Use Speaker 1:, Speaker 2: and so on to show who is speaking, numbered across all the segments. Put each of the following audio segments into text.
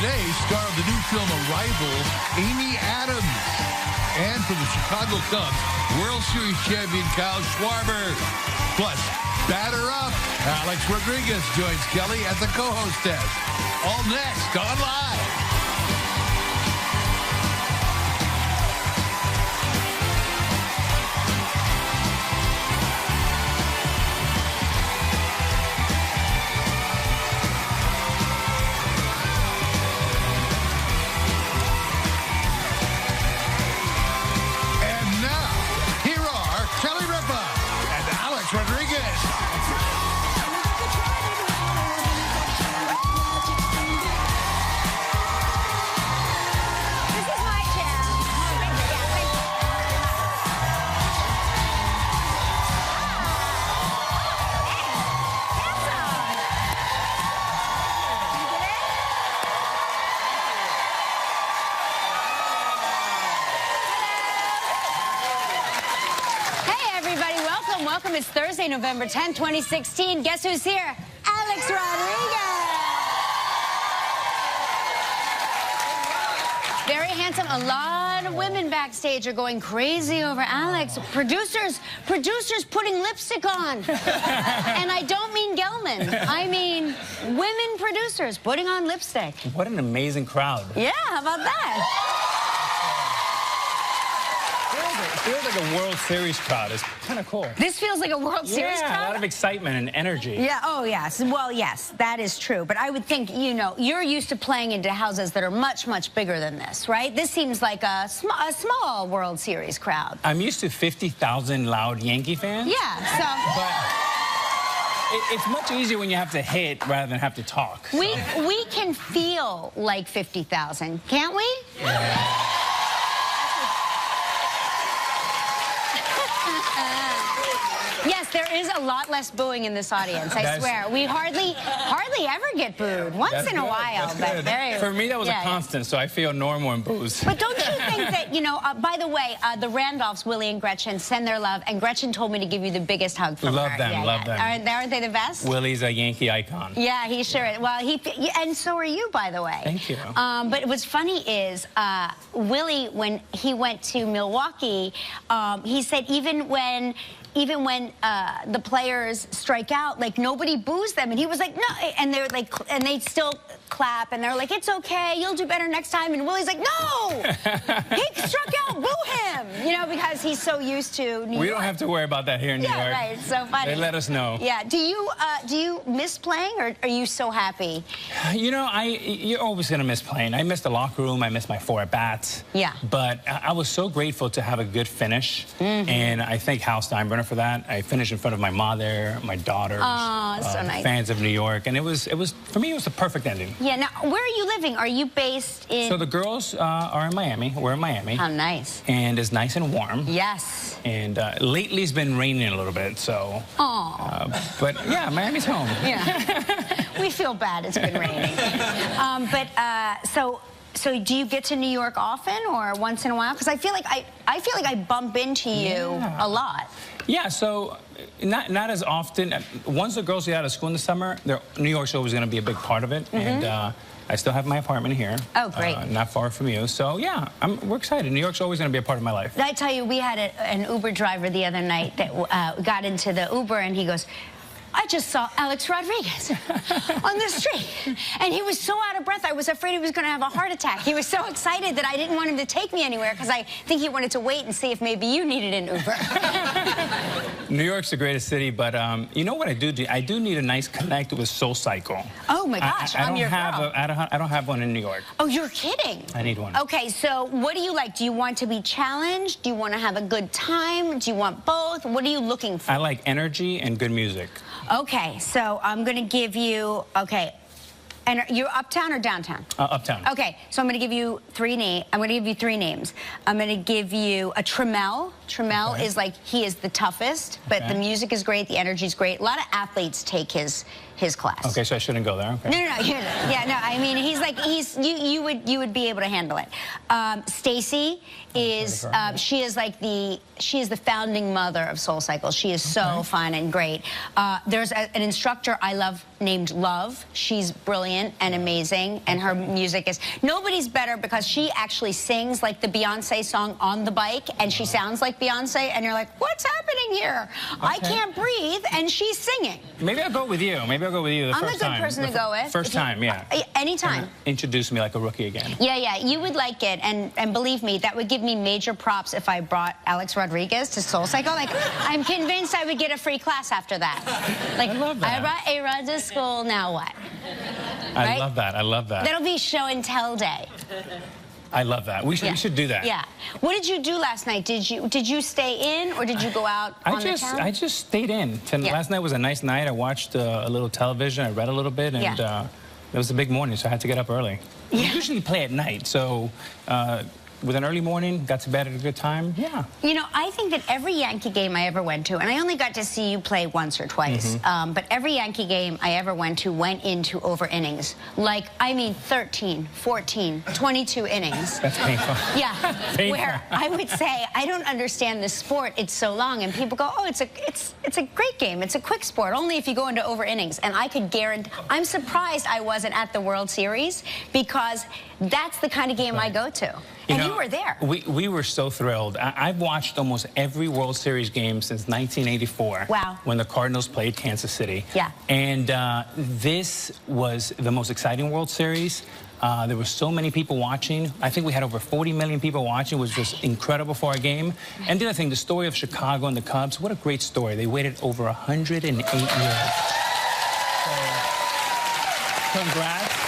Speaker 1: today, star of the new film Arrival, Amy Adams. And for the Chicago Cubs, World Series champion Kyle Schwarber. Plus, batter up, Alex Rodriguez joins Kelly at the co-host desk. All next on Live.
Speaker 2: Rodriguez.
Speaker 3: This is my chair. Hey, everybody, welcome. Welcome. It's Thursday, November 10th, 2016. Guess who's here? Alex Rodriguez. Very handsome. A lot of women backstage are going crazy over Alex. Producers putting lipstick on. And I don't mean Gelman. I mean women producers putting on lipstick.
Speaker 2: What an amazing crowd.
Speaker 3: Yeah, how about that?
Speaker 2: It feels like a World Series crowd. It's kind of cool.
Speaker 3: This feels like a World Series crowd?
Speaker 2: Yeah, a lot of excitement and energy.
Speaker 3: Yeah, oh yes. Well, yes, that is true. But I would think, you know, you're used to playing into houses that are much, much bigger than this, right? This seems like a small World Series crowd.
Speaker 2: I'm used to 50,000 loud Yankee fans.
Speaker 3: Yeah, so...
Speaker 2: But it's much easier when you have to hit rather than have to talk. So.
Speaker 3: We can feel like 50,000, can't we?
Speaker 2: Yeah.
Speaker 3: Yes, there is a lot less booing in this audience, I swear. We hardly ever get booed. Once in a while, but very...
Speaker 2: For me, that was a constant, so I feel normal in boos.
Speaker 3: But don't you think that, you know, by the way, the Randolphs, Willie and Gretchen, send their love, and Gretchen told me to give you the biggest hug from her.
Speaker 2: Love them, love them.
Speaker 3: Aren't they the best?
Speaker 2: Willie's a Yankee icon.
Speaker 3: Yeah, he sure is. Well, and so are you, by the way.
Speaker 2: Thank you.
Speaker 3: But what's funny is Willie, when he went to Milwaukee, he said even when the players strike out, like nobody boos them, and he was like, no, and they're like, and they still clap, and they're like, it's okay, you'll do better next time, and Willie's like, no, he struck out, boo him, you know, because he's so used to New York.
Speaker 2: We don't have to worry about that here in New York.
Speaker 3: Yeah, right, it's so funny.
Speaker 2: They let us know.
Speaker 3: Yeah, do you miss playing, or are you so happy?
Speaker 2: You know, you're always gonna miss playing. I miss the locker room, I miss my 4 at-bats.
Speaker 3: Yeah.
Speaker 2: But I was so grateful to have a good finish, and I thank Hal Steinbrenner for that. I finished in front of my mother, my daughters,
Speaker 3: so nice.
Speaker 2: Fans of New York, and it was for me, it was the perfect ending.
Speaker 3: Yeah. Now, where are you living? Are you based in?
Speaker 2: So the girls are in Miami. We're in Miami.
Speaker 3: How nice.
Speaker 2: And it's nice and warm.
Speaker 3: Yes.
Speaker 2: And lately it's been raining a little bit, so. But yeah, Miami's home.
Speaker 3: Yeah. We feel bad it's been raining. So do you get to New York often or once in a while? Because I feel like I bump into you a lot.
Speaker 2: Yeah, so not as often. Once the girls get out of school in the summer, New York's always going to be a big part of it. And I still have my apartment here.
Speaker 3: Oh, great.
Speaker 2: Not far from you. So, yeah, we're excited. New York's always going to be a part of my life.
Speaker 3: Did I tell you, we had an Uber driver the other night that got into the Uber, and he goes, I just saw Alex Rodriguez on the street. And he was so out of breath, I was afraid he was going to have a heart attack. He was so excited that I didn't want him to take me anywhere because I think he wanted to wait and see if maybe you needed an Uber.
Speaker 2: New York's the greatest city, but you know what I do? I do need a nice connect with SoulCycle.
Speaker 3: Oh, my gosh,
Speaker 2: I don't have one in New York.
Speaker 3: Oh, you're kidding?
Speaker 2: I need one.
Speaker 3: Okay, so what do you like? Do you want to be challenged? Do you want to have a good time? Do you want both? What are you looking for?
Speaker 2: I like energy and good music.
Speaker 3: Okay, so I'm going to give you, and you're uptown or downtown?
Speaker 2: Uptown.
Speaker 3: Okay, so I'm going to give you three names. I'm going to give you 3 names. I'm going to give you a Trammell. Trammell is like, he is the toughest, but the music is great, the energy is great. A lot of athletes take his class.
Speaker 2: Okay, so I shouldn't go there. Okay.
Speaker 3: No, yeah, no. I mean, he's like, you would be able to handle it. Stacy is she is the founding mother of SoulCycle. She is so fun and great. There's an instructor I love named Love. She's brilliant and amazing, and her music is nobody's better because she actually sings like the Beyonce song on the bike, and she sounds like Beyonce, and you're like, what's happening here? I can't breathe, and she's singing.
Speaker 2: Maybe I'll go with you. Maybe I'll go with you the first time.
Speaker 3: I'm a good person to go with.
Speaker 2: First time, yeah.
Speaker 3: Anytime.
Speaker 2: Introduce me like a rookie again.
Speaker 3: Yeah, you would like it, and believe me, that would give me major props if I brought Alex Rodriguez to SoulCycle. Like, I'm convinced I would get a free class after that. Like,
Speaker 2: I love that.
Speaker 3: I brought A-Rod to school, now what?
Speaker 2: I love that. I love that.
Speaker 3: That'll be show and tell day.
Speaker 2: I love that. We should do that.
Speaker 3: Yeah. What did you do last night? Did you stay in or did you go out on the town?
Speaker 2: I just stayed in. Last night was a nice night. I watched a little television. I read a little bit, and it was a big morning, so I had to get up early. We usually play at night, so with an early morning, got to bed at a good time. Yeah. You
Speaker 3: know, I think that every Yankee game I ever went to, and I only got to see you play once or twice, but every Yankee game I ever went to went into over innings. Like, I mean, 13, 14, 22 innings.
Speaker 2: That's painful.
Speaker 3: Yeah.
Speaker 2: Painful.
Speaker 3: Where I would say, I don't understand this sport. It's so long, and people go, oh, it's a great game. It's a quick sport. Only if you go into over innings. And I could guarantee. I'm surprised I wasn't at the World Series because that's the kind of game I go to. And you were there.
Speaker 2: We were so thrilled. I've watched almost every World Series game since 1984.
Speaker 3: Wow.
Speaker 2: When the Cardinals played Kansas City.
Speaker 3: Yeah.
Speaker 2: And this was the most exciting World Series. There were so many people watching. I think we had over 40 million people watching. It was just incredible for our game. And the other thing, the story of Chicago and the Cubs, what a great story. They waited over 108 years. So, congrats.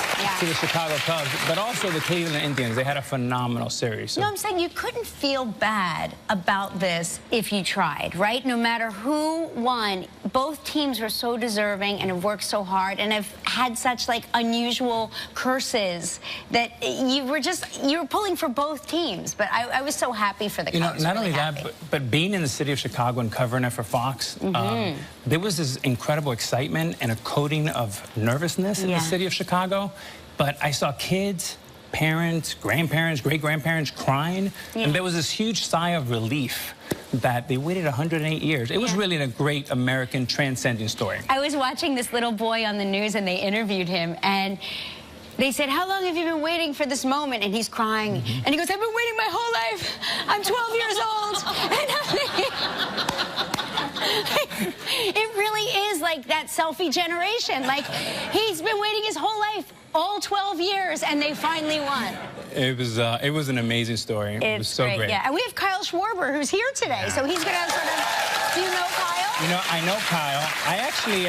Speaker 2: To the Chicago Cubs, but also the Cleveland Indians. They had a phenomenal series. So.
Speaker 3: No, I'm saying you couldn't feel bad about this if you tried, right? No matter who won, both teams were so deserving and have worked so hard and have had such like unusual curses that you were pulling for both teams. But I was so happy for the Cubs.
Speaker 2: Not
Speaker 3: really
Speaker 2: only that, but being in the city of Chicago and covering it for Fox, there was this incredible excitement and a coating of nervousness in the city of Chicago. But I saw kids, parents, grandparents, great-grandparents crying, and there was this huge sigh of relief that they waited 108 years. It was really a great American transcending story.
Speaker 3: I was watching this little boy on the news, and they interviewed him, and they said, how long have you been waiting for this moment? And he's crying, and he goes, I've been waiting my whole life. I'm 12 years old. It really is like that selfie generation. Like, he's been waiting his whole life, all 12 years, and they finally won.
Speaker 2: It was an amazing story. It was so great.
Speaker 3: Yeah, and we have Kyle Schwarber, who's here today, so he's going to sort of, do you know Kyle?
Speaker 2: You know, I know Kyle. I actually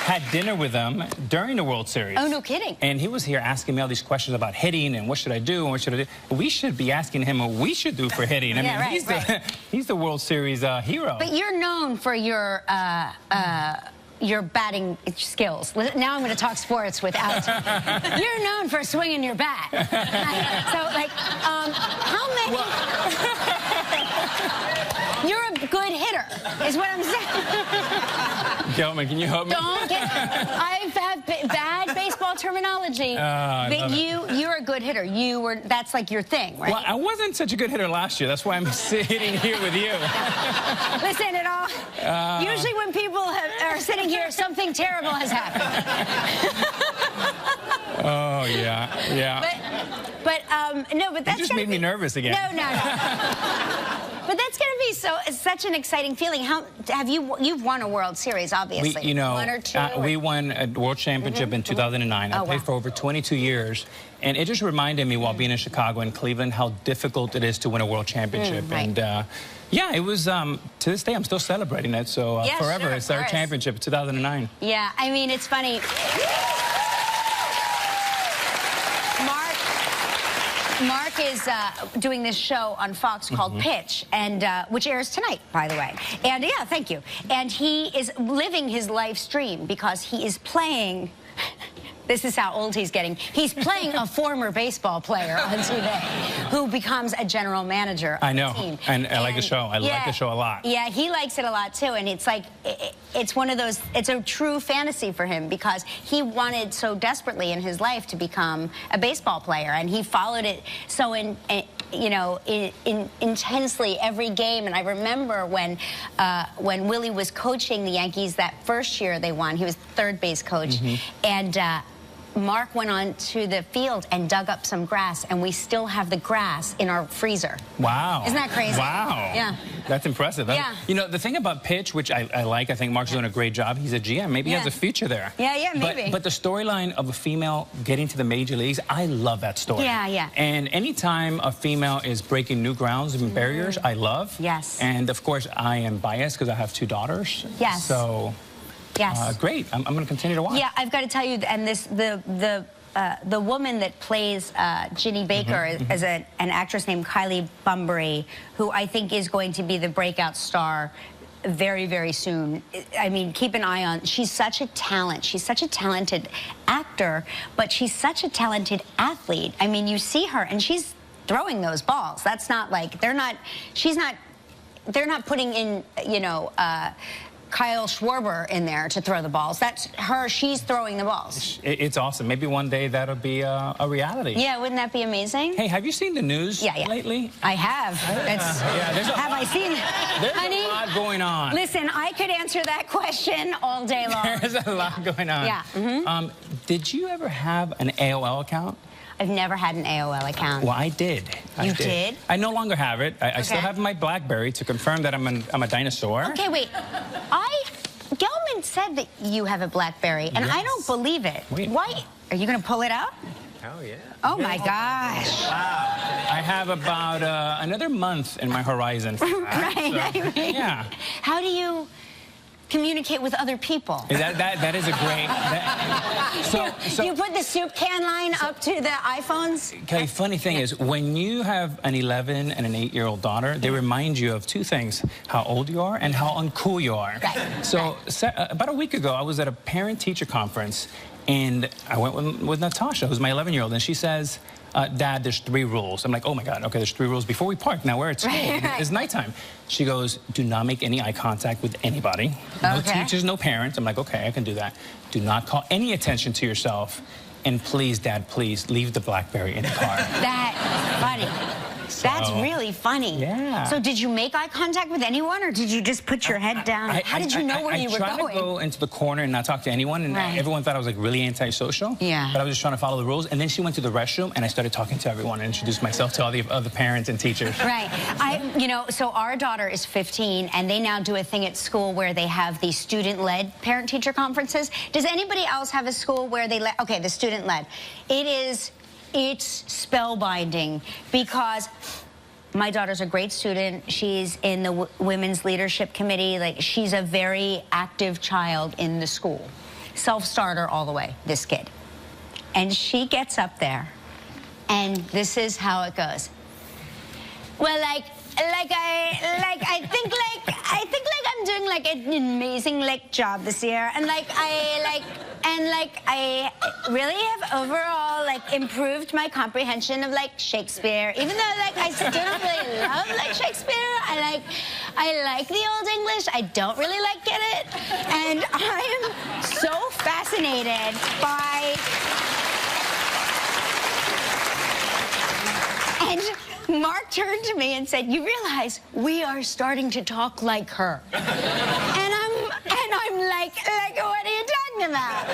Speaker 2: had dinner with him during the World Series.
Speaker 3: Oh, no kidding.
Speaker 2: And he was here asking me all these questions about hitting and what should I do and what should I do. We should be asking him what we should do for hitting. I mean, he's the World Series hero.
Speaker 3: But you're known for your batting skills. Now I'm going to talk sports with Alex. You're known for swinging your bat. So, like, how many... You're a good hitter, is what I'm saying.
Speaker 2: Gelman, can you help me?
Speaker 3: I have bad baseball terminology, but you're a good hitter. That's like your thing, right?
Speaker 2: Well, I wasn't such a good hitter last year. That's why I'm sitting here with you.
Speaker 3: Listen, usually when people are sitting here, something terrible has happened.
Speaker 2: Oh, yeah.
Speaker 3: But no, but that's
Speaker 2: you just made me nervous again.
Speaker 3: No. But that's going to be such an exciting feeling. You've won a World Series, obviously.
Speaker 2: One or two. We won a World Championship in 2009. I played for over 22 years, and it just reminded me while being in Chicago and Cleveland how difficult it is to win a World Championship. And yeah, it was. To this day, I'm still celebrating it. So forever, it's our championship, 2009.
Speaker 3: Yeah, I mean, it's funny. Mark is doing this show on Fox called Pitch, and which airs tonight, by the way. And yeah, thank you. And he is living his life stream because he is playing This is how old he's getting. He's playing a former baseball player on TV who becomes a general manager of the team.
Speaker 2: And I like the show. I like the show a lot.
Speaker 3: Yeah, he likes it a lot too. And it's like, it's one of those, it's a true fantasy for him because he wanted so desperately in his life to become a baseball player. And he followed it so intensely every game. And I remember when Willie was coaching the Yankees that first year they won, he was third base coach, and Mark went on to the field and dug up some grass, and we still have the grass in our freezer.
Speaker 2: Wow.
Speaker 3: Isn't that crazy?
Speaker 2: Wow.
Speaker 3: Yeah.
Speaker 2: That's impressive.
Speaker 3: Yeah.
Speaker 2: You know, the thing about pitch, which I like, I think Mark's doing a great job. He's a GM. Maybe he has a future there.
Speaker 3: Yeah, maybe.
Speaker 2: But the storyline of a female getting to the major leagues, I love that story.
Speaker 3: Yeah.
Speaker 2: And anytime a female is breaking new grounds and barriers, I love.
Speaker 3: Yes.
Speaker 2: And, of course, I am biased because I have 2 daughters.
Speaker 3: Yes.
Speaker 2: So...
Speaker 3: Yes.
Speaker 2: Great. I'm going to continue to watch.
Speaker 3: Yeah, I've got to tell you, and the woman that plays Ginny Baker is an actress named Kylie Bunbury, who I think is going to be the breakout star very, very soon. I mean, keep an eye on. She's such a talent. She's such a talented actor, but she's such a talented athlete. I mean, you see her, and she's throwing those balls. That's not like they're not putting in, you know, Kyle Schwarber in there to throw the balls. That's her. She's throwing the balls.
Speaker 2: It's awesome. Maybe one day that'll be a reality.
Speaker 3: Yeah, wouldn't that be amazing?
Speaker 2: Hey, have you seen the news lately?
Speaker 3: I have. Have I seen?
Speaker 2: There's
Speaker 3: honey,
Speaker 2: a lot going on.
Speaker 3: Listen, I could answer that question all day long.
Speaker 2: There's a lot going on.
Speaker 3: Yeah.
Speaker 2: Did you ever have an AOL account?
Speaker 3: I've never had an AOL account.
Speaker 2: Well, I did.
Speaker 3: You did?
Speaker 2: I no longer have it. I still have my BlackBerry to confirm that I'm a dinosaur.
Speaker 3: Okay, wait. Gelman said that you have a BlackBerry, and I don't believe it.
Speaker 2: Wait.
Speaker 3: Why? Are you going to pull it out?
Speaker 2: Oh, yeah.
Speaker 3: Oh, my gosh.
Speaker 2: Wow. I have about another month in my horizon.
Speaker 3: Right.
Speaker 2: Yeah.
Speaker 3: How do you communicate with other people?
Speaker 2: That is a great... So
Speaker 3: you put the soup can line up to the iPhones?
Speaker 2: Okay, funny thing is, when you have an 11 and an 8-year-old daughter, they remind you of 2 things, how old you are and how uncool you are.
Speaker 3: Right.
Speaker 2: So about a week ago, I was at a parent-teacher conference, and I went with Natasha, who's my 11-year-old, and she says, Dad, there's 3 rules. I'm like, oh my God, okay, there's 3 rules before we park. Now we're at school. It's nighttime. She goes, do not make any eye contact with anybody. No teachers, no parents. I'm like, okay, I can do that. Do not call any attention to yourself. And please, Dad, please leave the BlackBerry in the car.
Speaker 3: That's funny. That's really funny.
Speaker 2: Yeah.
Speaker 3: So did you make eye contact with anyone, or did you just put your head down? How did you know where you were going?
Speaker 2: I tried to go into the corner and not talk to anyone, and everyone thought I was like really antisocial.
Speaker 3: Yeah.
Speaker 2: But I was just trying to follow the rules. And then she went to the restroom, and I started talking to everyone and introduced myself to all the other parents and teachers. Right.
Speaker 3: You know, so our daughter is 15, and they now do a thing at school where they have these student-led parent-teacher conferences. Does anybody else have a school where they let? Okay, the student-led. It's spellbinding because my daughter's a great student. She's in the Women's Leadership Committee. Like, she's a very active child in the school. Self-starter all the way, this kid. And she gets up there, and this is how it goes. Well, I think I'm doing like an amazing job this year, and I really have overall improved my comprehension of Shakespeare, even though I still don't really love Shakespeare. I like the Old English. I don't really get it, and I am so fascinated by. And Mark turned to me and said, "You realize we are starting to talk like her." And I'm like, what are you talking about?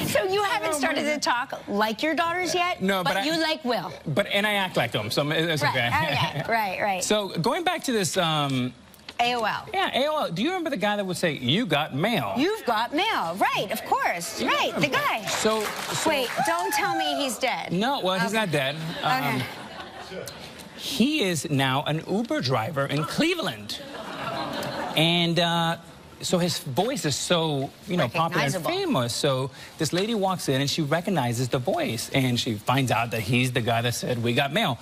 Speaker 3: So you haven't started to talk like your daughters yet?
Speaker 2: No, but
Speaker 3: you like Will.
Speaker 2: And I act like them, so it's okay.
Speaker 3: Right.
Speaker 2: So going back to this... AOL. Yeah, AOL. Do you remember the guy that would say, "You got mail"? You've got mail. Right, of course. Right, the guy. So wait, don't tell me he's dead. No, well, he's not dead. Okay. He is now an Uber driver in Cleveland. And so his voice is so, popular and famous. So this lady walks in and she recognizes the voice. And she finds out that he's the guy that said, "We got mail."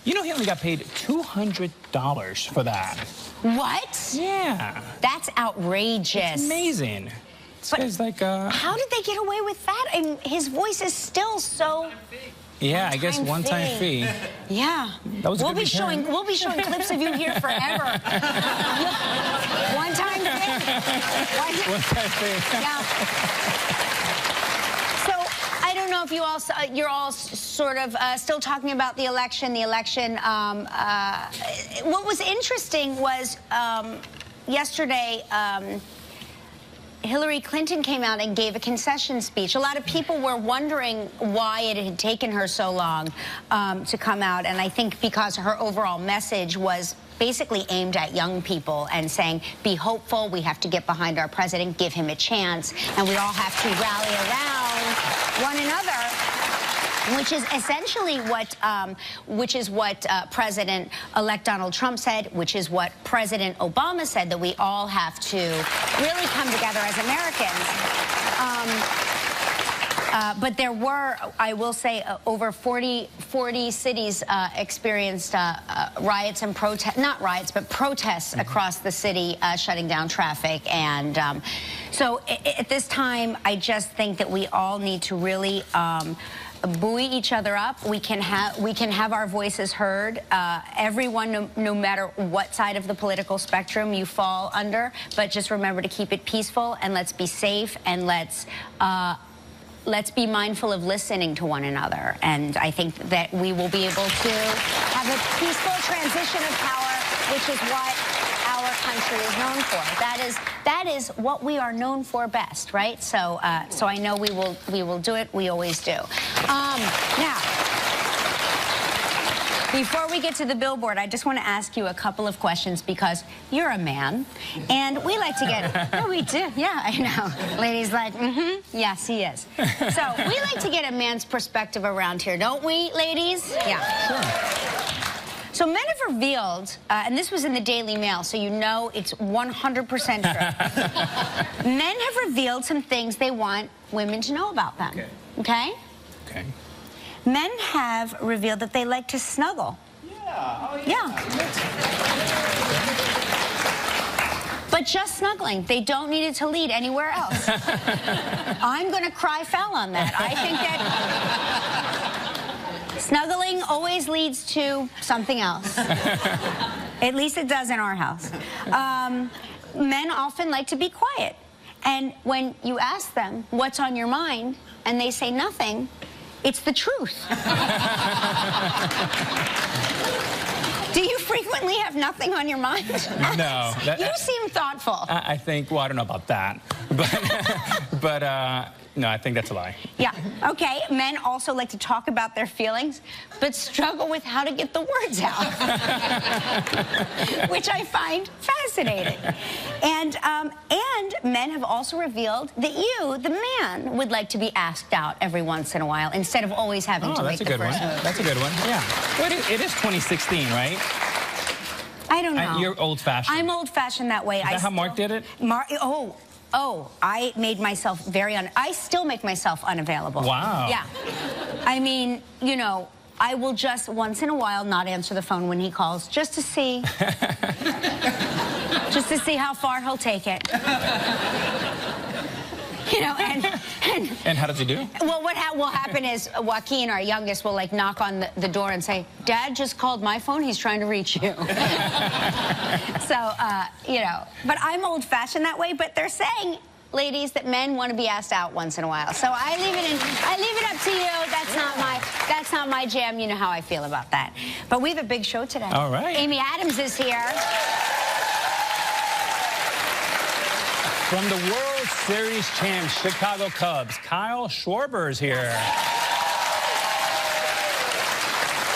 Speaker 2: You know, he only got paid $200 for that. What? Yeah. That's outrageous. It's amazing.
Speaker 3: But
Speaker 2: it's like,
Speaker 3: how did they get away with that? I mean, his voice is still so...
Speaker 2: Yeah, I guess one-time fee.
Speaker 3: Yeah.
Speaker 2: That was
Speaker 3: we'll be showing clips of you here forever. One-time fee.
Speaker 2: One-time fee.
Speaker 3: Yeah. So I don't know if you all you're all sort of still talking about the election. What was interesting was yesterday. Hillary Clinton came out and gave a concession speech. A lot of people were wondering why it had taken her so long to come out, and I think because her overall message was basically aimed at young people and saying, be hopeful, we have to get behind our president, give him a chance, and we all have to rally around one another. Which is essentially what, President-elect Donald Trump said, which is what President Obama said, that we all have to really come together as Americans. But there were, I will say, over 40 cities experienced riots and not riots, but protests across the city, shutting down traffic. And so at this time, I just think that we all need to really buoy each other up. We can have our voices heard. Everyone, no matter what side of the political spectrum you fall under, but just remember to keep it peaceful, and let's be safe, and let's be mindful of listening to one another. And I think that we will be able to have a peaceful transition of power, which is what our country is known for. That is what we are known for best, right? So so I know we will do it. We always do. Now, before we get to the billboard, I just want to ask you a couple of questions, because you're a man, and we like to get... Yeah, we do. Yeah, I know. Ladies like, yes, he is. So we like to get a man's perspective around here, don't we, ladies? Yeah.
Speaker 2: Sure.
Speaker 3: So men have revealed, and this was in the Daily Mail, so you know it's 100% true. Men have revealed some things they want women to know about them. Okay?
Speaker 2: Okay.
Speaker 3: Men have revealed that they like to snuggle.
Speaker 4: Yeah. Oh,
Speaker 3: Yeah. But just snuggling. They don't need it to lead anywhere else. I'm going to cry foul on that. I think that snuggling always leads to something else. At least it does in our house. Men often like to be quiet. And when you ask them what's on your mind, and they say nothing, it's the truth. Do you frequently have nothing on your mind?
Speaker 2: No.
Speaker 3: You seem thoughtful.
Speaker 2: I think, well, I don't know about that. But no, I think that's a lie.
Speaker 3: Yeah, okay. Men also like to talk about their feelings, but struggle with how to get the words out. Which I find fascinating. And men have also revealed that you, the man, would like to be asked out every once in a while instead of always having to make the first move.
Speaker 2: That's a good one. Yeah. Well, it is 2016, right?
Speaker 3: I don't know.
Speaker 2: You're old-fashioned.
Speaker 3: I'm old-fashioned that way.
Speaker 2: Is that how Mark did it?
Speaker 3: I made myself I still make myself unavailable.
Speaker 2: Wow.
Speaker 3: Yeah. I mean, you know, I will just once in a while not answer the phone when he calls, just to see how far he'll take it. You know,
Speaker 2: and how does he do?
Speaker 3: Well, what will happen is Joaquin, our youngest, will like knock on the door and say, "Dad just called my phone. He's trying to reach you." So, you know, but I'm old-fashioned that way. But they're saying, ladies, that men want to be asked out once in a while. So I leave it up to you. That's not my jam. You know how I feel about that. But we have a big show today.
Speaker 2: All right.
Speaker 3: Amy Adams is here.
Speaker 2: From the World Series champs, Chicago Cubs, Kyle Schwarber is here.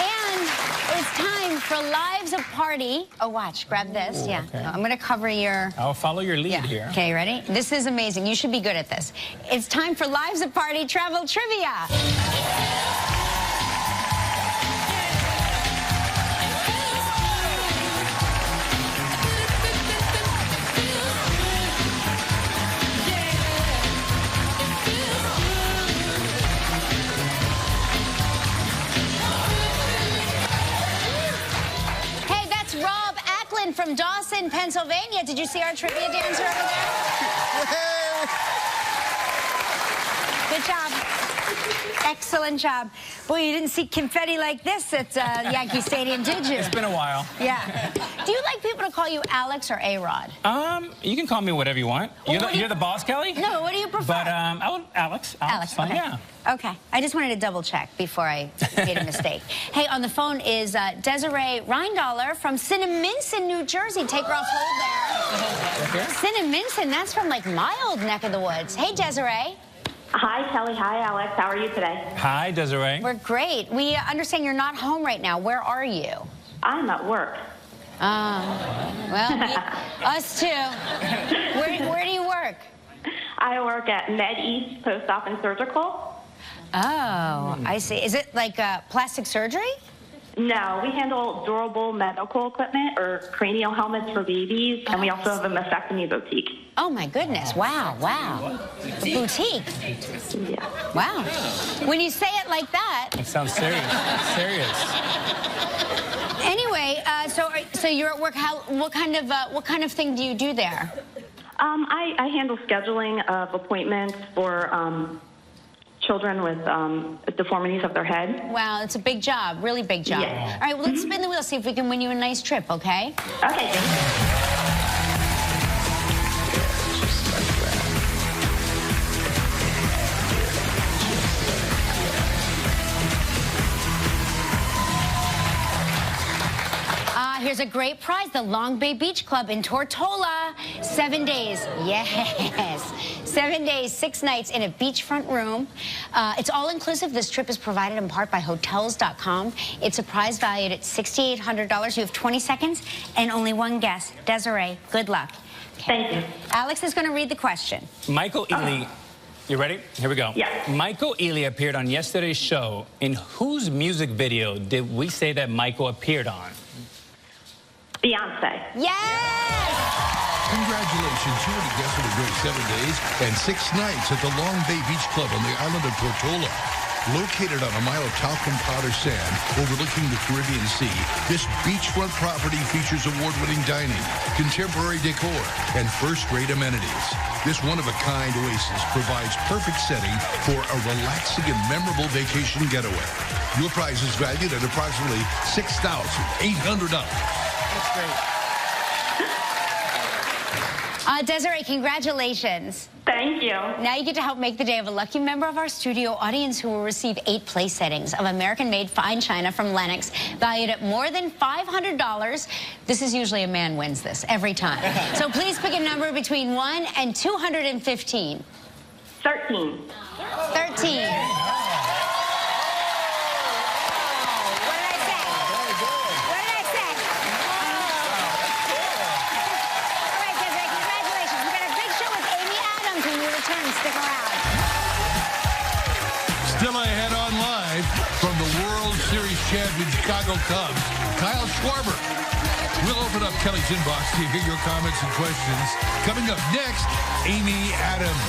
Speaker 3: And it's time for Lives of Party. Oh, watch, grab this.
Speaker 2: Ooh,
Speaker 3: yeah,
Speaker 2: okay.
Speaker 3: I'm going to cover your...
Speaker 2: I'll follow your lead here.
Speaker 3: Okay, ready? This is amazing. You should be good at this. It's time for Lives of Party Travel Trivia. From Dawson, Pennsylvania. Did you see our trivia dancer over there? Great job. Excellent job. Boy, you didn't see confetti like this at Yankee Stadium, did you?
Speaker 2: It's been a while.
Speaker 3: Yeah. Do you like people to call you Alex or A-Rod?
Speaker 2: You can call me whatever you want. You're the boss, Kelly?
Speaker 3: No, what do you prefer?
Speaker 2: But I would Alex.
Speaker 3: Alex,
Speaker 2: fine,
Speaker 3: okay.
Speaker 2: yeah.
Speaker 3: Okay. I just wanted to double check before I made a mistake. Hey, on the phone is Desiree Reindaler from Cinnaminson, New Jersey. Take her off hold there. Cinnaminson, that's from like my old neck of the woods. Hey, Desiree.
Speaker 4: Hi, Kelly. Hi, Alex. How are you today?
Speaker 2: Hi, Desiree.
Speaker 3: We're great. We understand you're not home right now. Where are you?
Speaker 4: I'm at work.
Speaker 3: Well, us too. Where do you work?
Speaker 4: I work at Med East Post Op and Surgical.
Speaker 3: Oh, I see. Is it like plastic surgery?
Speaker 4: No, we handle durable medical equipment or cranial helmets for babies, and we also have a mastectomy boutique.
Speaker 3: Oh, my goodness. Wow, wow. A boutique.
Speaker 4: Yeah.
Speaker 3: Wow. When you say it like that.
Speaker 2: It sounds serious. Serious.
Speaker 3: Anyway, so you're at work. What kind of thing do you do there?
Speaker 4: I handle scheduling of appointments for children with deformities of their head.
Speaker 3: Wow, it's a big job, really big job.
Speaker 4: Yeah.
Speaker 3: All right, well, let's spin the wheel, see if we can win you a nice trip, okay?
Speaker 4: Okay, thank you.
Speaker 3: Here's a great prize, the Long Bay Beach Club in Tortola. 7 days, yes. 7 days, 6 nights in a beachfront room. It's all-inclusive. This trip is provided in part by Hotels.com. It's a prize valued at $6,800. You have 20 seconds and only one guess. Desiree, good luck. Okay.
Speaker 4: Thank you.
Speaker 3: Alex is going to read the question.
Speaker 2: Michael Ealy. You ready? Here we go.
Speaker 4: Yeah.
Speaker 2: Michael Ealy appeared on yesterday's show. In whose music video did we say that Michael appeared on?
Speaker 4: Beyonce.
Speaker 3: Yes!
Speaker 1: Congratulations, you were the guest of a great 7 days and 6 nights at the Long Bay Beach Club on the island of Tortola. Located on a mile of talcum powder sand overlooking the Caribbean Sea, this beachfront property features award-winning dining, contemporary decor, and first-rate amenities. This one-of-a-kind oasis provides perfect setting for a relaxing and memorable vacation getaway. Your prize is valued at approximately $6,800.
Speaker 2: That's great.
Speaker 3: Desiree, congratulations.
Speaker 4: Thank you.
Speaker 3: Now you get to help make the day of a lucky member of our studio audience who will receive 8 place settings of American-made fine china from Lennox, valued at more than $500. This is usually a man wins this every time. So please pick a number between 1 and 215.
Speaker 4: 13.
Speaker 3: 13. Stick around.
Speaker 1: Still ahead on live from the World Series champion Chicago Cubs, Kyle Schwarber. We'll open up Kelly's inbox to hear your comments and questions. Coming up next, Amy Adams.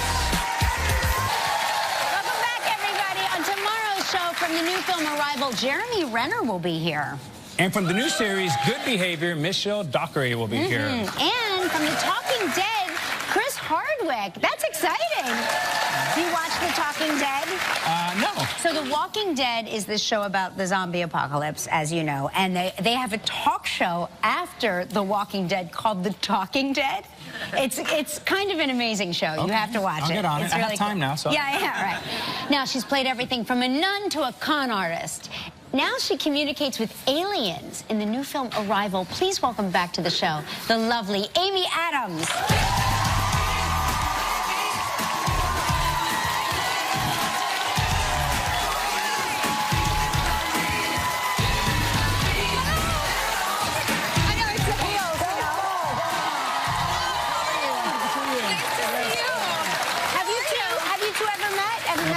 Speaker 3: Welcome back, everybody. On tomorrow's show from the new film Arrival, Jeremy Renner will be here.
Speaker 2: And from the new series, Good Behavior, Michelle Dockery will be here.
Speaker 3: And from The Talking Dead, Chris Hardwick. That's exciting. Do you watch The Talking Dead?
Speaker 2: No.
Speaker 3: So The Walking Dead is this show about the zombie apocalypse, as you know, and they have a talk show after The Walking Dead called The Talking Dead. It's kind of an amazing show.
Speaker 2: Okay.
Speaker 3: You have to watch
Speaker 2: I'll
Speaker 3: it.
Speaker 2: get on
Speaker 3: It's
Speaker 2: it. I
Speaker 3: really
Speaker 2: have time
Speaker 3: cool.
Speaker 2: now, so.
Speaker 3: Yeah, right. Now, she's played everything from a nun to a con artist. Now she communicates with aliens in the new film Arrival. Please welcome back to the show the lovely Amy Adams.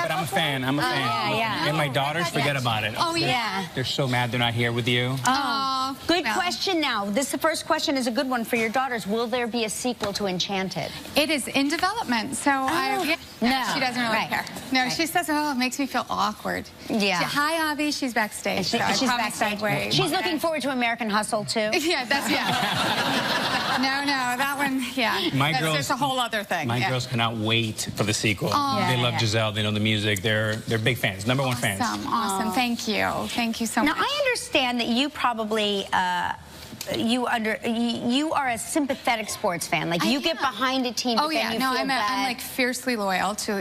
Speaker 2: I'm a fan. I'm a fan.
Speaker 3: Yeah.
Speaker 2: And my daughters, forget about it.
Speaker 3: Oh, yeah.
Speaker 2: They're so mad they're not here with you.
Speaker 3: Oh, good question now. The first question is a good one for your daughters. Will there be a sequel to Enchanted?
Speaker 5: It is in development, so
Speaker 3: No.
Speaker 5: she doesn't really care. No, she says, oh, it makes me feel awkward.
Speaker 3: Yeah.
Speaker 5: Hi, Avi. She's backstage.
Speaker 3: She's backstage. She's looking forward to American Hustle, too.
Speaker 5: Yeah, that's, yeah. that one, yeah. That's a whole other thing.
Speaker 2: My girls cannot wait for the sequel. They love Giselle. They know the music. They're big fans. #1 fans.
Speaker 5: Awesome. Thank you. Thank you so much.
Speaker 3: Now, I understand that you probably... you are a sympathetic sports fan. Like, you get behind a team.
Speaker 5: Oh yeah, no, I'm like fiercely loyal to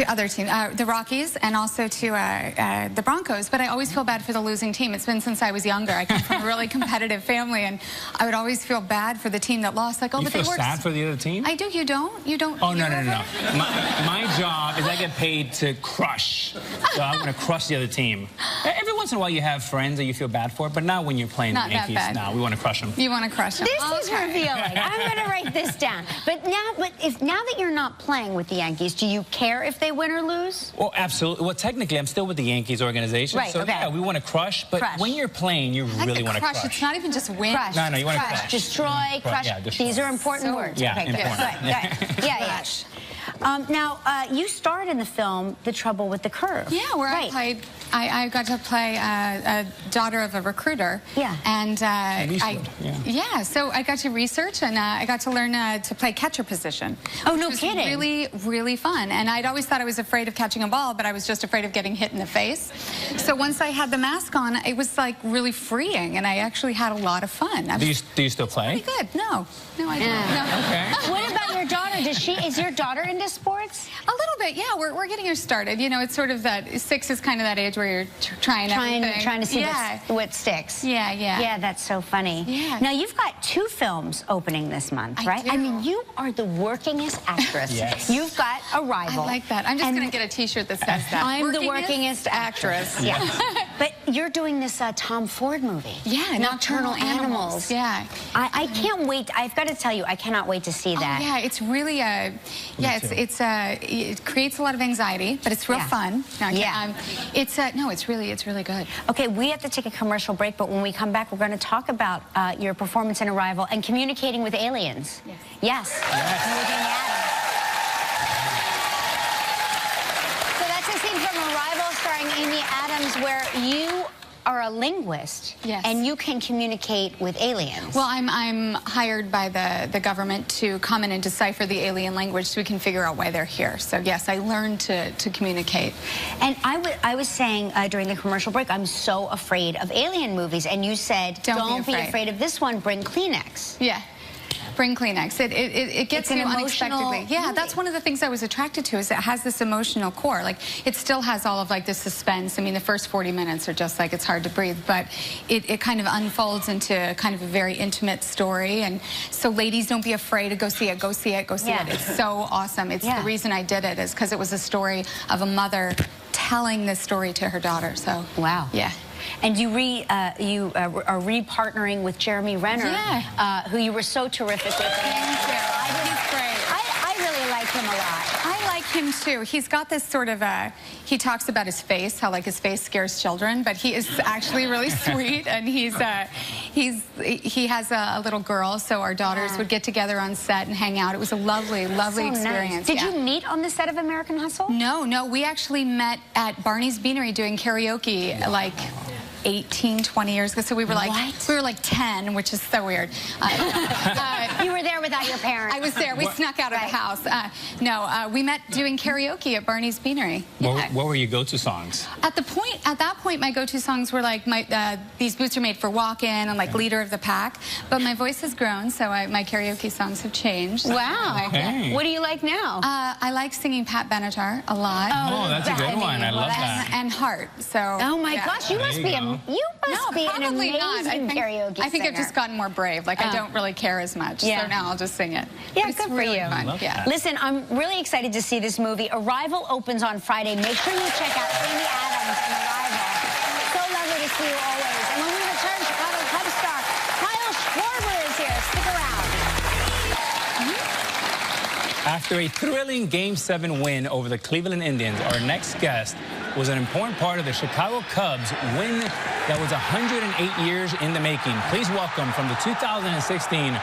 Speaker 5: other teams, the Rockies, and also to the Broncos. But I always feel bad for the losing team. It's been since I was younger. I come from a really competitive family, and I would always feel bad for the team that lost. Like, oh,
Speaker 2: you
Speaker 5: but
Speaker 2: feel
Speaker 5: they were
Speaker 2: sad for the other team?
Speaker 5: I do. You don't? You don't?
Speaker 2: Oh no. My job is I get paid to crush. So I'm going to crush the other team. Every once in a while you have friends that you feel bad for, but not when you're playing the Yankees. No, we want to crush them.
Speaker 5: You want to crush them.
Speaker 3: This is revealing. I'm going to write this down. But now that you're not playing with the Yankees, do you care if they win or lose?
Speaker 2: Well, absolutely. Well, technically, I'm still with the Yankees organization.
Speaker 3: Right,
Speaker 2: so,
Speaker 3: okay.
Speaker 2: yeah, we want to crush. But when you're playing, you really want to crush.
Speaker 5: It's not even just win.
Speaker 3: Crush.
Speaker 2: No, you want to crush.
Speaker 3: Destroy, crush.
Speaker 2: Yeah, destroy.
Speaker 3: These are important words.
Speaker 2: Yeah,
Speaker 3: okay,
Speaker 2: important.
Speaker 3: Good. Yeah. Now, you starred in the film The Trouble with the Curve.
Speaker 5: Yeah, where I got to play a daughter of a recruiter.
Speaker 3: Yeah.
Speaker 5: And so I got to research, and I got to learn to play catcher position.
Speaker 3: Oh, no kidding.
Speaker 5: Really, really fun. And I'd always thought I was afraid of catching a ball, but I was just afraid of getting hit in the face. So once I had the mask on, it was like really freeing, and I actually had a lot of fun.
Speaker 2: Do you still play?
Speaker 5: Pretty good. No, I don't. No.
Speaker 2: Okay.
Speaker 3: What about your daughter? Is your daughter into sports?
Speaker 5: A little bit, yeah. We're getting her started. You know, it's sort of that 6 is kind of that age where you're trying
Speaker 3: to see what sticks.
Speaker 5: Yeah.
Speaker 3: Yeah, that's so funny.
Speaker 5: Yeah.
Speaker 3: Now, you've got 2 films opening this month, right?
Speaker 5: I do.
Speaker 3: I mean, you are the workingest actress.
Speaker 2: Yes.
Speaker 3: You've got Arrival.
Speaker 5: I like that. I'm just going to get a T-shirt that says that.
Speaker 3: I'm the workingest actress. Yeah. But you're doing this Tom Ford movie.
Speaker 5: Yeah,
Speaker 3: Nocturnal Animals.
Speaker 5: Yeah.
Speaker 3: I can't wait. I've got to tell you, I cannot wait to see that.
Speaker 5: Oh, yeah, it's really it creates a lot of anxiety, but it's real fun. No, it's really good.
Speaker 3: Okay, we have to take a commercial break, but when we come back, we're going to talk about your performance in Arrival and communicating with aliens. Yes. Moving Adams. So that's a scene from Arrival starring Amy Adams where you are a linguist, and you can communicate with aliens.
Speaker 5: Well, I'm hired by the government to come in and decipher the alien language so we can figure out why they're here. So yes, I learned to communicate.
Speaker 3: And I was saying during the commercial break, I'm so afraid of alien movies, and you said, don't be afraid of this one, bring Kleenex.
Speaker 5: Yeah. Bring Kleenex. It gets you unexpectedly. Yeah, that's one of the things I was attracted to, is it has this emotional core. Like, it still has all of like the suspense. I mean, the first 40 minutes are just like, it's hard to breathe, but it kind of unfolds into kind of a very intimate story. And so ladies, don't be afraid to go see it. Go see it. Go see it. It's so awesome. It's the reason I did it is because it was a story of a mother telling this story to her daughter. So
Speaker 3: wow.
Speaker 5: Yeah.
Speaker 3: And you are re-partnering with Jeremy Renner, who you were so terrific with.
Speaker 5: Thank you. He's great.
Speaker 3: I really like him a lot.
Speaker 5: I like him too. He's got this sort of he talks about his face, how like his face scares children, but he is actually really sweet, and he has a little girl, so our daughters would get together on set and hang out. It was a lovely experience.
Speaker 3: Nice. Did you meet on the set of American Hustle?
Speaker 5: No, we actually met at Barney's Beanery doing karaoke like 18, 20 years ago. So we were like, 10, which is so weird.
Speaker 3: You were there without your parents.
Speaker 5: I was there. We snuck out of the house. We met doing karaoke at Barney's Beanery.
Speaker 2: What were your go-to songs?
Speaker 5: At that point, my go-to songs were like These Boots Are Made for Walking and like Leader of the Pack. But my voice has grown, so my karaoke songs have changed.
Speaker 3: Wow.
Speaker 2: Okay.
Speaker 3: What do you like now?
Speaker 5: I like singing Pat Benatar a lot.
Speaker 2: Oh, that's a good one. I love that.
Speaker 5: And Heart. So.
Speaker 3: Oh my gosh, you must be an amazing karaoke singer.
Speaker 5: I think I've just gotten more brave. Like, I don't really care as much. So now I'll just sing it.
Speaker 3: Yeah,
Speaker 5: it's
Speaker 3: good
Speaker 5: really
Speaker 3: for you.
Speaker 5: Fun.
Speaker 3: Listen, I'm really excited to see this movie. Arrival opens on Friday. Make sure you check out Amy Adams in Arrival. So lovely to see you always. And when we return, Chicago Cubs star Kyle Schwarber is here. Stick around.
Speaker 2: After a thrilling Game 7 win over the Cleveland Indians, our next guest was an important part of the Chicago Cubs win that was 108 years in the making. Please welcome, from the 2016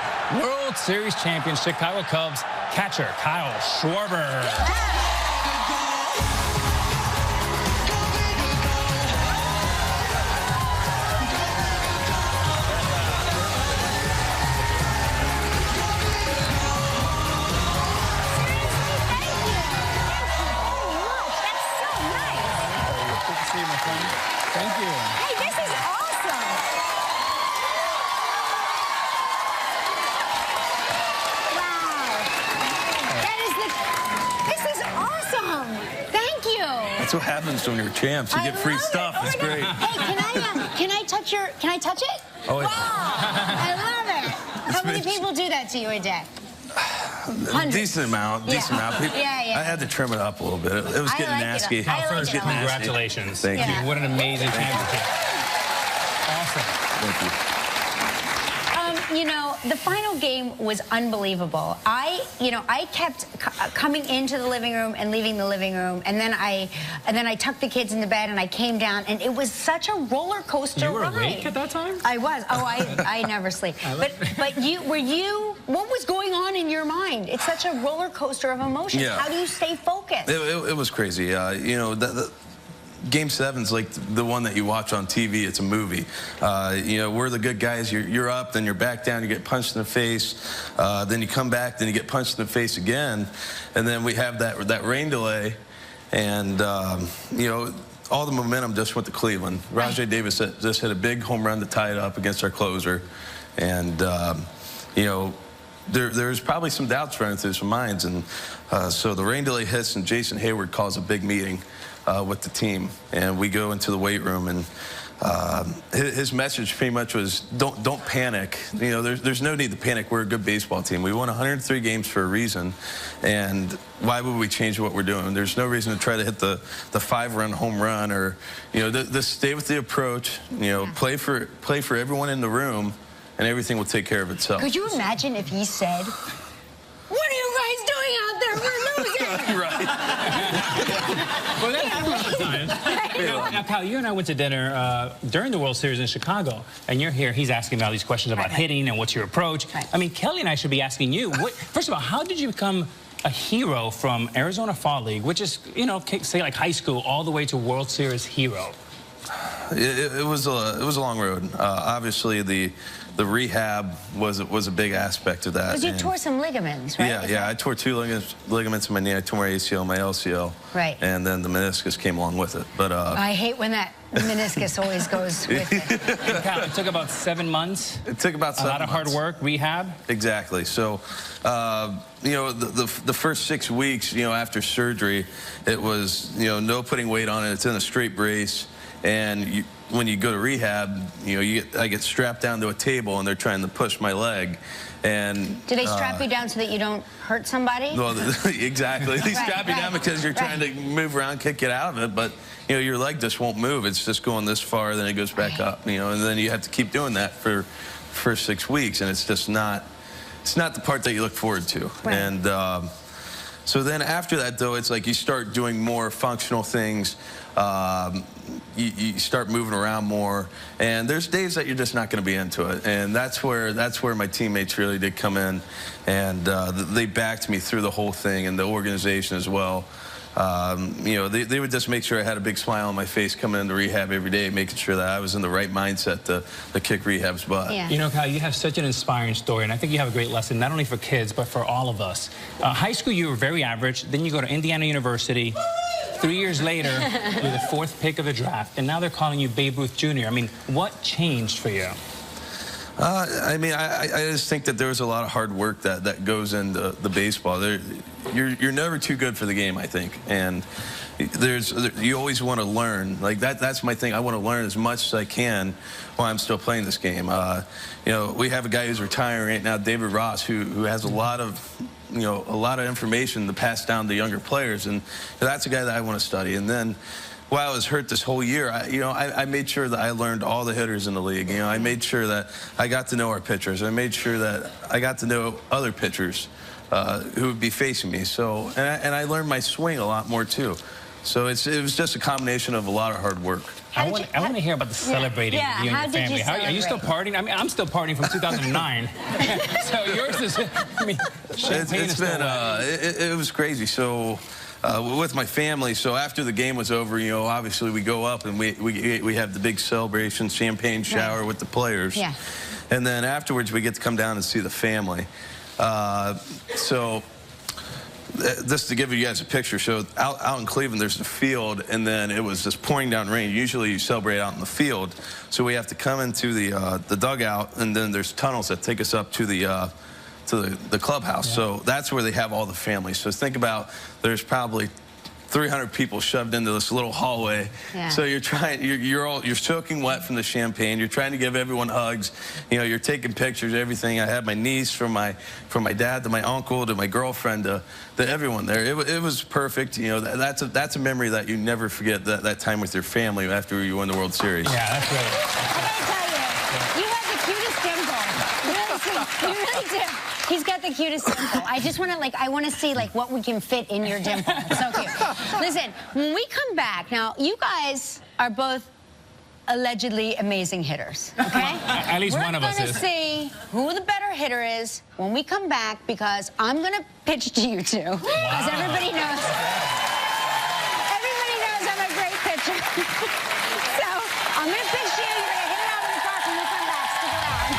Speaker 2: World Series champion Chicago Cubs, catcher Kyle Schwarber.
Speaker 6: That's what happens when you're champs. You get free stuff. It's great.
Speaker 3: Hey, can I touch it?
Speaker 6: Oh, yeah.
Speaker 3: Wow, I love it. How many people do that to you a day? Hundreds.
Speaker 6: Decent amount.
Speaker 3: Yeah.
Speaker 6: I had to trim it up a little bit. It was getting nasty.
Speaker 2: First, congratulations.
Speaker 6: Thank you.
Speaker 2: What an amazing championship. Awesome.
Speaker 6: Thank you.
Speaker 3: You know, the final game was unbelievable. I kept coming into the living room and leaving the living room, and then I tucked the kids into bed and I came down, and it was such a roller coaster ride.
Speaker 2: You were awake at that time?
Speaker 3: I was. Oh, I never sleep. But what was going on in your mind? It's such a roller coaster of emotions.
Speaker 6: Yeah.
Speaker 3: How do you stay focused?
Speaker 6: It was crazy. You know, Game 7's like the one that you watch on TV. It's a movie. You know, we're the good guys. You're up, then you're back down. You get punched in the face. Then you come back. Then you get punched in the face again. And then we have that rain delay. And, you know, all the momentum just went to Cleveland. Rajay Davis just hit a big home run to tie it up against our closer. And, you know, there's probably some doubts running through some minds. And so the rain delay hits, and Jason Hayward calls a big meeting with the team, and we go into the weight room, and his message pretty much was, don't panic. You know, there's no need to panic. We're a good baseball team. We won 103 games for a reason, and why would we change what we're doing? There's no reason to try to hit the 5-run home run, or, you know, just stay with the approach. You know, play for everyone in the room, and everything will take care of itself.
Speaker 3: Could you imagine if he said, "What are you guys doing out there? We're losing."
Speaker 6: Right.
Speaker 2: Well, that happens sometimes. Now, Kyle, you and I went to dinner during the World Series in Chicago, and you're here. He's asking me all these questions about hitting and what's your approach.
Speaker 3: Right.
Speaker 2: I mean, Kelly and I should be asking you, first of all, how did you become a hero from Arizona Fall League, which is, you know, say like high school, all the way to World Series hero?
Speaker 6: It was a long road. Obviously, the rehab was a big aspect of that.
Speaker 3: Because you tore some ligaments, right?
Speaker 6: Yeah. I tore 2 ligaments in my knee. I tore my ACL, my LCL.
Speaker 3: Right.
Speaker 6: And then the meniscus came along with it. But
Speaker 3: I hate when that meniscus always goes with it.
Speaker 2: Kyle, it took about 7 months.
Speaker 6: It took about 7 months.
Speaker 2: A lot of hard work, rehab.
Speaker 6: Exactly. So, you know, the first 6 weeks, you know, after surgery, it was, you know, no putting weight on it. It's in a straight brace. And when you go to rehab, you know, I get strapped down to a table, and they're trying to push my leg. And
Speaker 3: do they strap you down so that you don't hurt somebody?
Speaker 6: Well, exactly. They strap you down because you're trying to move around, kick it out of it, but you know, your leg just won't move. It's just going this far, then it goes back up. You know, and then you have to keep doing that for 6 weeks, and it's just not. It's not the part that you look forward to.
Speaker 3: Right.
Speaker 6: And so then after that, though, it's like you start doing more functional things. You start moving around more, and there's days that you're just not going to be into it, and that's where my teammates really did come in, and they backed me through the whole thing, and the organization as well. You know, they would just make sure I had a big smile on my face coming into rehab every day, making sure that I was in the right mindset to kick rehab's butt.
Speaker 3: Yeah.
Speaker 2: You know, Kyle, you have such an inspiring story, and I think you have a great lesson, not only for kids, but for all of us. High school, you were very average. Then you go to Indiana University. 3 years later, you're the 4th pick of the draft, and now they're calling you Babe Ruth Jr. I mean, what changed for you?
Speaker 6: I mean, I just think that there's a lot of hard work that goes into the baseball. You're never too good for the game, I think, and you always want to learn. Like that's my thing. I want to learn as much as I can while I'm still playing this game. You know, we have a guy who's retiring right now, David Ross, who has a lot of information to pass down to younger players, and that's a guy that I want to study. And then, while I was hurt this whole year, I made sure that I learned all the hitters in the league. You know, I made sure that I got to know our pitchers. I made sure that I got to know other pitchers who would be facing me. So, and I learned my swing a lot more too. So it was just a combination of a lot of hard work.
Speaker 2: I want to hear about the celebrating you and your family. Are you still partying? I mean, I'm still partying from 2009. So yours is, I mean, champagne is still
Speaker 6: it was crazy. So with my family, so after the game was over, you know, obviously we go up and we have the big celebration, champagne shower with the players. Yeah. And then afterwards we get to come down and see the family. So just to give you guys a picture, so out in Cleveland there's a field, and then it was just pouring down rain. Usually you celebrate out in the field, so we have to come into the dugout, and then there's tunnels that take us up to the clubhouse. Yeah. So that's where they have all the families. So think about, there's probably 300 people shoved into this little hallway.
Speaker 3: Yeah.
Speaker 6: So you're soaking wet from the champagne. You're trying to give everyone hugs. You know, you're taking pictures, everything. I had my niece from my dad to my uncle to my girlfriend to everyone there. It was perfect. You know, that's a memory that you never forget. That time with your family after you won the World Series.
Speaker 2: Yeah, that's great.
Speaker 3: I gotta tell you, you have the cutest dimple. You really do. He's got the cutest dimple. I just want to, like, I want to see, like, what we can fit in your dimple. It's so cute. Listen, when we come back, now, you guys are both allegedly amazing hitters, okay?
Speaker 2: At least one of us is.
Speaker 3: We're going to see who the better hitter is when we come back, because I'm going to pitch to you two. Because everybody knows I'm a great pitcher. So, I'm going to pitch to you. You're going to hit it out of the park when we come back. Stick around.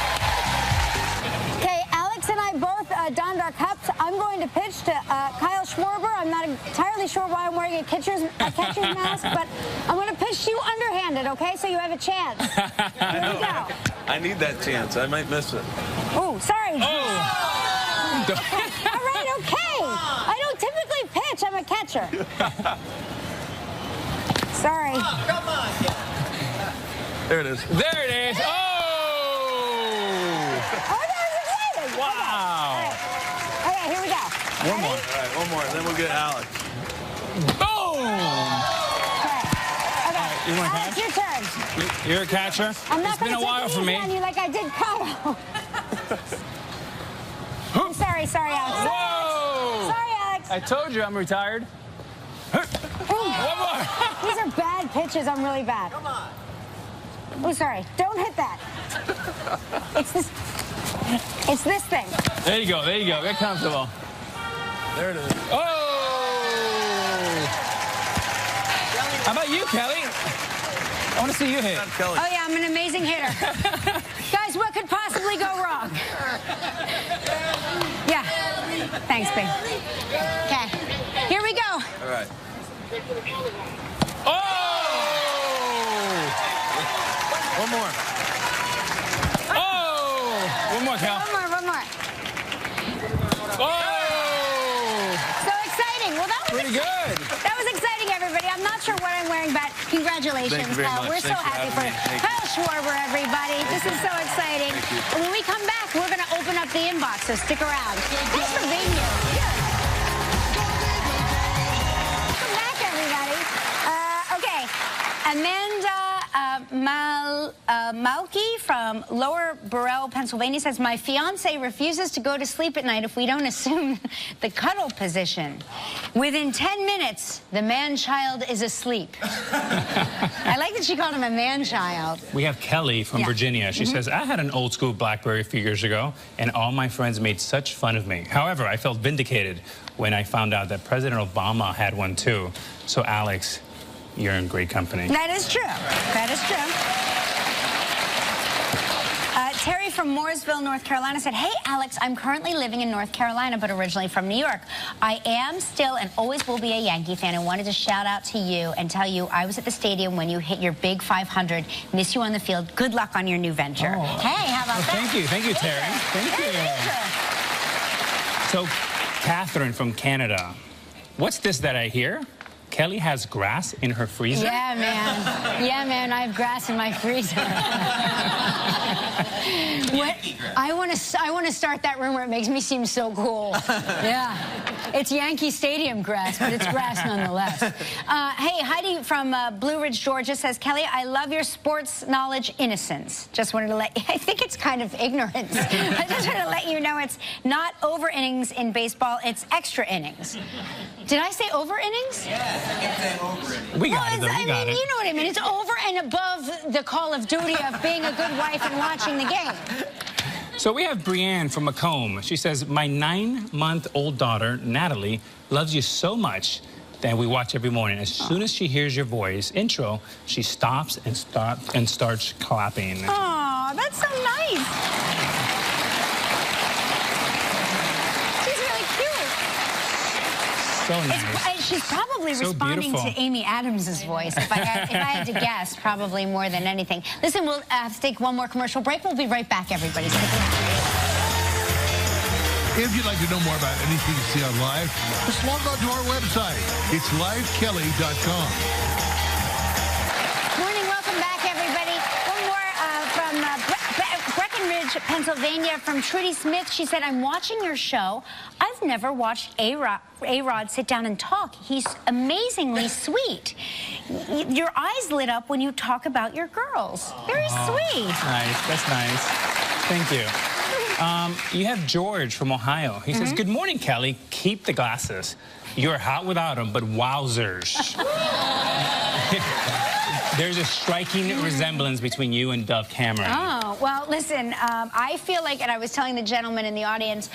Speaker 3: Okay, Alex and I both donned our cups. I'm going to pitch to Kyle Schwarber. I'm not entirely sure why I'm wearing a catcher's mask, but I'm going to pitch to you underhanded, okay? So you have a chance. Here we go.
Speaker 6: I need that chance. I might miss it.
Speaker 3: Oh, sorry.
Speaker 2: Oh!
Speaker 3: All right, okay. I don't typically pitch. I'm a catcher. Sorry.
Speaker 7: Oh, come on.
Speaker 6: There it is.
Speaker 2: There it is. Oh!
Speaker 3: Oh, that was exciting.
Speaker 2: Wow.
Speaker 3: Okay, here we go.
Speaker 6: One more. All right, one more. Then we'll get Alex.
Speaker 2: Boom!
Speaker 3: Okay.
Speaker 2: You want to
Speaker 3: Alex,
Speaker 2: catch?
Speaker 3: your turn.
Speaker 2: You're a catcher?
Speaker 3: I'm not
Speaker 2: It's been a while for me.
Speaker 3: on you like I did Kyle. I'm sorry, Alex.
Speaker 2: Whoa!
Speaker 3: Sorry, Alex.
Speaker 2: I told you I'm retired. One more.
Speaker 3: These are bad pitches. I'm really bad.
Speaker 7: Come on.
Speaker 3: Oh, sorry. Don't hit that. It's this thing.
Speaker 2: There you go. There you go. Get comfortable.
Speaker 6: There it is.
Speaker 2: Oh! How about you, Kelly? I want to see you hit.
Speaker 6: Kelly.
Speaker 3: Oh, yeah, I'm an amazing hitter. Guys, what could possibly go wrong? Yeah. Thanks, babe. Okay. Here we go.
Speaker 6: All right.
Speaker 2: Oh!
Speaker 6: One more.
Speaker 2: Oh! One more, Cal.
Speaker 3: One more.
Speaker 2: Oh!
Speaker 3: So exciting. Well, that was
Speaker 2: Pretty good.
Speaker 3: That was exciting, everybody. I'm not sure what I'm wearing, but congratulations.
Speaker 6: Thank you very much.
Speaker 3: We're so
Speaker 6: Thanks for
Speaker 3: happy for
Speaker 6: having me. Thank you.
Speaker 3: Kyle Schwarber, everybody. This is so exciting. And when we come back, we're going to open up the inbox, so stick around. Thanks for being here. Welcome back, everybody. Okay, Amanda Malky from Lower Burrell, Pennsylvania says, my fiance refuses to go to sleep at night if we don't assume the cuddle position. Within 10 minutes, the man-child is asleep. I like that she called him a man-child.
Speaker 2: We have Kelly from Virginia. She says, I had an old school BlackBerry a few years ago, and all my friends made such fun of me. However, I felt vindicated when I found out that President Obama had one too. So, Alex, you're in great company.
Speaker 3: That is true. That is true. Terry from Mooresville, North Carolina said, hey, Alex, I'm currently living in North Carolina, but originally from New York. I am still and always will be a Yankee fan and wanted to shout out to you and tell you I was at the stadium when you hit your big 500. Miss you on the field. Good luck on your new venture.
Speaker 2: Oh.
Speaker 3: Hey, how about that?
Speaker 2: Thank you. Thank you, Terry. Thank you. So, Catherine from Canada, what's this that I hear? Kelly has grass in her freezer?
Speaker 3: Yeah, man. Yeah, man, I have grass in my freezer. I want to start that rumor. It makes me seem so cool. Yeah. It's Yankee Stadium grass, but it's grass nonetheless. Hey, Heidi from Blue Ridge, Georgia says, Kelly, I love your sports knowledge innocence. Just wanted to I think it's kind of ignorance. I just wanted to let you know it's not over innings in baseball, it's extra innings. Did I say over innings?
Speaker 2: We got it, though.
Speaker 3: You know what I mean. It's over and above the Call of Duty of being a good wife and watching the game.
Speaker 2: So we have Brianne from Macomb. She says, my 9-month-old daughter, Natalie, loves you so much that we watch every morning. As soon as she hears your voice intro, she stops and starts clapping.
Speaker 3: Oh, that's so nice. She's really cute.
Speaker 2: So nice.
Speaker 3: She's probably
Speaker 2: So
Speaker 3: responding
Speaker 2: beautiful.
Speaker 3: to Amy Adams' voice, if I had to guess, probably more than anything. Listen, we'll have to take one more commercial break. We'll be right back, everybody. Stick around.
Speaker 1: If you'd like to know more about anything you see on live, just log on to our website. It's livekelly.com.
Speaker 3: Morning, welcome back, everybody. One more from Breckenridge, Pennsylvania, from Trudy Smith. She said, I'm watching your show. I've never watched A-Rod sit down and talk. He's amazingly sweet. Your eyes lit up when you talk about your girls. Very sweet.
Speaker 2: Nice. That's nice. Thank you. You have George from Ohio. He says, good morning, Kelly. Keep the glasses. You're hot without them, but wowzers. There's a striking resemblance between you and Dove Cameron.
Speaker 3: Oh, well, listen, I feel like, and I was telling the gentleman in the audience,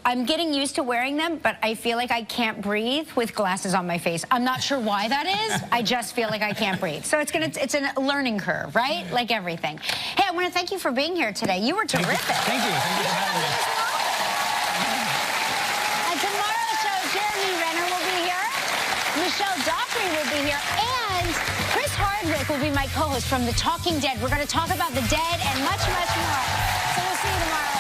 Speaker 3: I'm getting used to wearing them, but I feel like I can't breathe with glasses on my face. I'm not sure why that is. I just feel like I can't breathe. So it's a learning curve, right? Like everything. Hey, I want to thank you for being here today. You were terrific.
Speaker 2: Thank you. Thank you for having me.
Speaker 3: Tomorrow's show, Jeremy Renner will be here. Michelle Daughtry will be here. And Chris Hardwick will be my co-host from The Talking Dead. We're going to talk about the dead and much, much more. So we'll see you tomorrow.